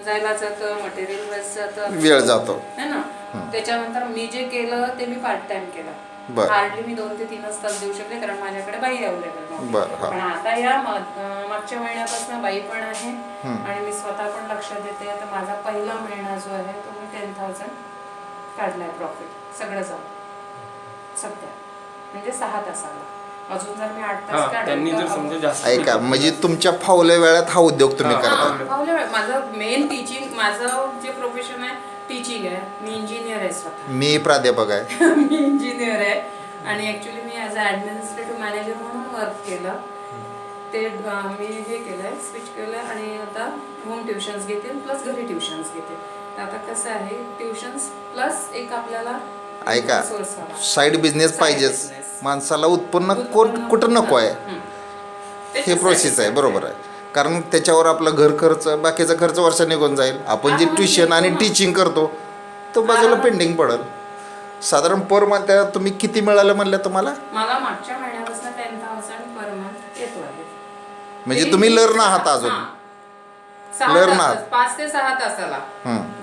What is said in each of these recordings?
जायला जातं, material waste जातं, वेळ जातो है ना. त्याच्यानंतर मी जे केलं ते मी पार्ट टाइम केलं. बरं. हार्डली मी 2 ते 3 तास देऊ शकले कारण माझ्याकडे बाई अवेलेबल नव्हती. बरं, हा. पण आता या मागच्या महिन्यापासून बाई पण आहे आणि मी स्वतः पण लक्ष देते. आता माझा पहिला महिना जो आहे तो मी 10,000 काढलाय प्रॉफिट सगळं जाऊन सध्या, म्हणजे 6 तासाला. अजून जर मी 8 तास काढले ऐका, म्हणजे तुमच्या फावल्या वेळात हा उद्योग तुम्ही करता. फावल्या वेळात माझं मेन टीचिंग, माझं जे प्रोफेशन आहे टीचिंग आहे. मी इंजिनियर आहे स्वतः. मी प्राध्यापक आहे. मी इंजिनियर आहे आणि actually me as a administrative manager म्हणून वर्क केलं. ते मी हे केलंय, स्विच केलं आणि आता होम ट्युशन्स घेते प्लस घरी ट्युशन्स घेते. तर आता कसं आहे, ट्युशन्स प्लस एक आपल्याला ऐका, सोर्स हवा. साईड बिझनेस पाहिजेच. माणसाला उत्पन्न कुठं नको आहे, हे प्रोसेस आहे. बरोबर आहे. कारण त्याच्यावर आपला घर खर्च, बाकीचा खर्च वर्षा निघून जाईल. आपण जे ट्युशन आणि टीचिंग करतो तो बाजूला पेंडिंग पडेल. साधारण पर मंथ तुम्ही किती मिळालं म्हणलं तुम्हाला? मला मागच्या महिन्यापासून 10,000 पर मंथ येतो आहे. म्हणजे तुम्ही लर्न आहात अजून? लर्न आहात 5 ते 6 तासाला.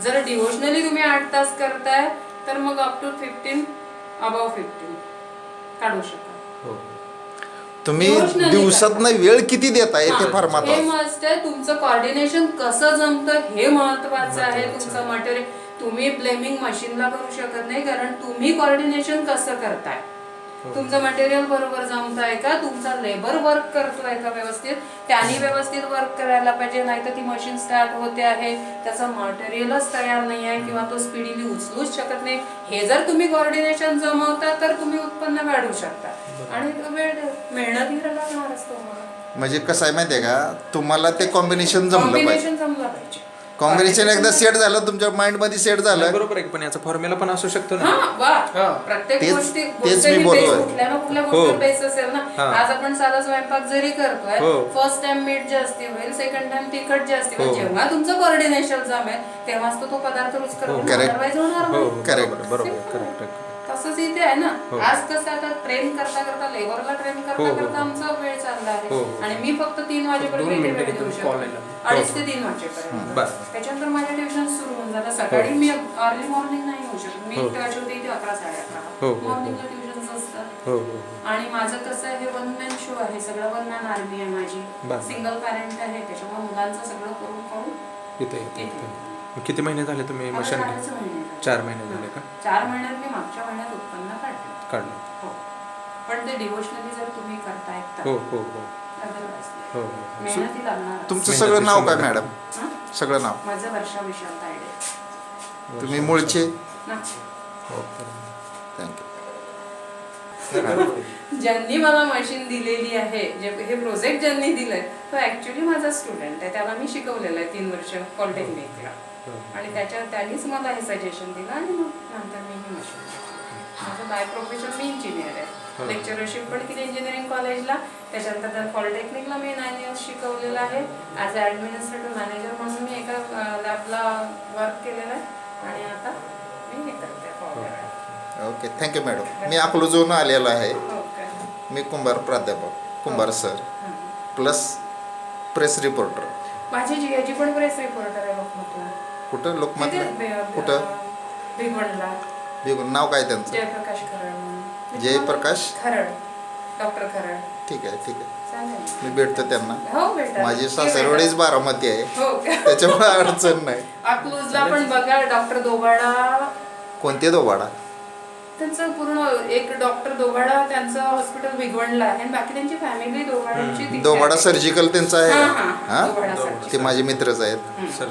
जर डिव्होशनली तुम्ही 8 तास करताय तर मग अप टू 15 अबाव 15 काढू शकता. तुम्ही दिवसातनं वेळ किती देताय ते फार हे महत्त्वाचं. मस्ट आहे. तुमचं कॉर्डिनेशन कसं जमतं हे महत्वाचं आहे. तुमचं मटेरियल तुम्ही ब्लेमिंग मशीनला करू शकत नाही कारण तुम्ही कॉर्डिनेशन कसं करताय. तुमचं मटेरियल बरोबर जमतंय का, तुमचा लेबर वर्क करतोय का व्यवस्थित, त्यांनी व्यवस्थित वर्क करायला पाहिजे. नाही तर ती मशीन स्टार्ट होते आहे, त्याचं मटेरियलच तयार नाही आहे किंवा तो स्पीडीली उचलूच शकत नाही. हे जर तुम्ही कॉर्डिनेशन जमवता तर तुम्ही उत्पन्न वाढवू शकता आणि वेळ मेहनतही लागणारच तुम्हाला. म्हणजे कसं आहे माहिती आहे का, तुम्हाला ते कॉम्बिनेशन जमलं पाहिजे. कॉम्बिनेशन जमलं पाहिजे. कॉम्बिनेशन एकदा सेट झालं, तुमच्या माइंड मध्ये सेट झालं. बरोबर आहे, पण याचा फॉर्म्युला पण असू शकतो ना. प्रत्येक तेच गोष्टी मी बोलतोय. कुठल्या ना कुठल्या गोष्टी बेस असेल ना. आज आपण साधा स्वयंपाक जरी करतोय, फर्स्ट टाइम मीठ जास्ती होईल, सेकंड टाइम तिखट जास्ती होईल. जेव्हा तुमचं कोऑर्डिनेशन जमेल तेव्हाच तो पदार्थ रुचकर होणार, अदरवाईज होणार नाही. करेक्ट. बरोबर. तसंच इथे आहे ना. आज कसं आता ट्रेन करता लेबरला ट्रेन करता आमचा वेळ चालला आहे आणि मी फक्त 3 वाजेपर्यंत वेळ देऊ शकते. 2:30 ते 3 वाजेपर्यंत. त्याच्यानंतर माझ्या ट्युशन सुरू होऊन जातात. सकाळी मी अर्ली मॉर्निंग नाही होऊ शकत. मी त्याच्या होते इथे 11, 11:30 मॉर्निंगला ट्युशन्स असतात. आणि माझं कसं आहे, हे 1 मॅन शो आहे सगळं. 1 मॅन आर्मी आहे माझी. सिंगल पॅरेंट आहे, त्याच्यामुळे मुलांचं सगळं करून इथे किती महिने झाले तुम्ही मशीन? 4 महिने झाले का? 4 महिन्यात मी मागच्या महिन्यात उत्पन्न काढलं. हो. पण ते डिव्होशनली जर तुम्ही करताय तर मेहनती लागणार. तुमचं सगळं नाव काय मॅडम? सगळं नाव? माझं वर्षा विशाल तायडे. तुम्ही मूळचे? थँक्यू. ज्यांनी मला मशीन दिलेली आहे, हे प्रोजेक्ट ज्यांनी दिलंय तो ऍक्च्युली माझा स्टुडंट आहे. त्याला मी शिकवलेलं आहे 3 वर्ष पॉलिटेक्निकला आणि त्यांनीच मला हे सजेशन दिलं आणि मग नंतर मी ही मशीन. माझं बाय प्रोफेशन मी इंजिनियर आहे. लेक्चरशिप पण केली इंजिनिअरिंग कॉलेजला. त्याच्यानंतर पॉलिटेक्निकला मी 9 इयर्स शिकवलेलं आहे. ॲज अ ॲडमिनिस्ट्रेटिव्ह मॅनेजर म्हणून मी एका लॅबला वर्क केलेलं आहे आणि आता मी हे करते. Okay, thank you madam. मी अकलूजवरून आलेलो आहे. मी कुंभार प्राध्यापक, Kumbhar sir plus press reporter. माझी जियाजी पण प्रेस रिपोर्टर आहे लोकमतला. कुठं? लोकमतला? कुठं? भिगवणला. नाव काय त्यांचं? जयप्रकाश खरड. जयप्रकाश खरड, डॉक्टर खरड. ठीक आहे. चालेल, मी भेटतो त्यांना. हो भेटा. माझी सासरवाडीच बारामती आहे, हो का? त्याच्यामुळे अडचण नाही. अकलूजला पण बघा डॉक्टर दोबाडा. कोणते दोबाडा? त्यांचं पूर्ण एक डॉक्टर दोबाडा, त्यांचं हॉस्पिटल भिगवणला आहे आणि बाकी त्यांची फॅमिली दोबाडांची. दोबाडा सर्जिकल त्यांचं आहे. दोबाडा ते माझे मित्रच आहेत.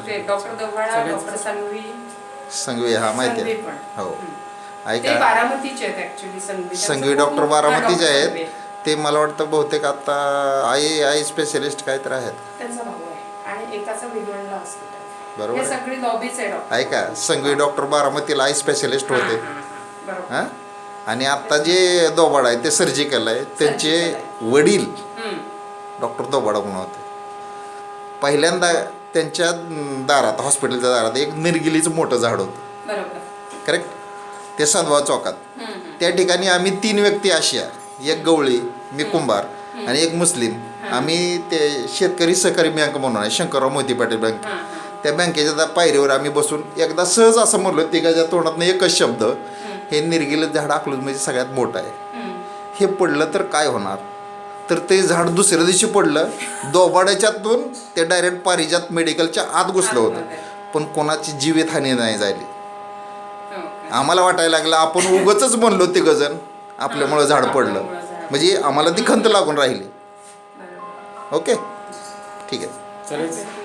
ते डॉक्टर दोबाडा, डॉक्टर संघवी. हा माहिती आहे. हो. ऐका, बारामतीचे आहेत ऍक्च्युली. संघवी डॉक्टर बारामतीचे आहेत. ते मला वाटतं बहुतेक आता आई स्पेशलिस्ट काय तर आहेत. त्यांचा भाऊ आहे आणि एकाचा भिगवणला हॉस्पिटल. बरोबर. हे सगळी लॉबीच आहे डॉक्टर. ऐका, संघवी डॉक्टर बारामतीला आई स्पेशलिस्ट होते. हां. आणि आता जे दोबाडा आहे ते सर्जिकल आहे. त्यांचे वडील डॉक्टर दोबाडा म्हणून होते. पहिल्यांदा त्यांच्या दारात, हॉस्पिटलच्या दारात एक निरगिलीचं मोठं झाड होतं. बरोबर. करेक्ट. ते सदवा चौकात. त्या ठिकाणी आम्ही 3 व्यक्ती अशी आहे, एक गवळी, मी कुंभार आणि एक मुस्लिम. आम्ही ते शेतकरी सहकारी बँक म्हणून आहे, शंकरराव मोती पाटील बँक. त्या बँकेच्या त्या पायरीवर आम्ही बसून एकदा सहज असं म्हणलो तिघाच्या तोंडातनं एकच शब्द, हे निर्गिलं झाड अकलूजमध्ये सगळ्यात मोठं आहे, हे पडलं तर काय होणार. तर ते झाड दुसऱ्या दिवशी पडलं, दोबाड्याच्यातून ते डायरेक्ट पारिजात मेडिकलच्या आत घुसलं होतं, पण कोणाची जीवितहानी नाही झाली. आम्हाला वाटायला लागलं आपण उगाचच म्हणलो तिघंजण, आपल्यामुळं झाड पडलं, म्हणजे आम्हाला ती खंत लागून राहिली. ओके, ठीक आहे. चालेल.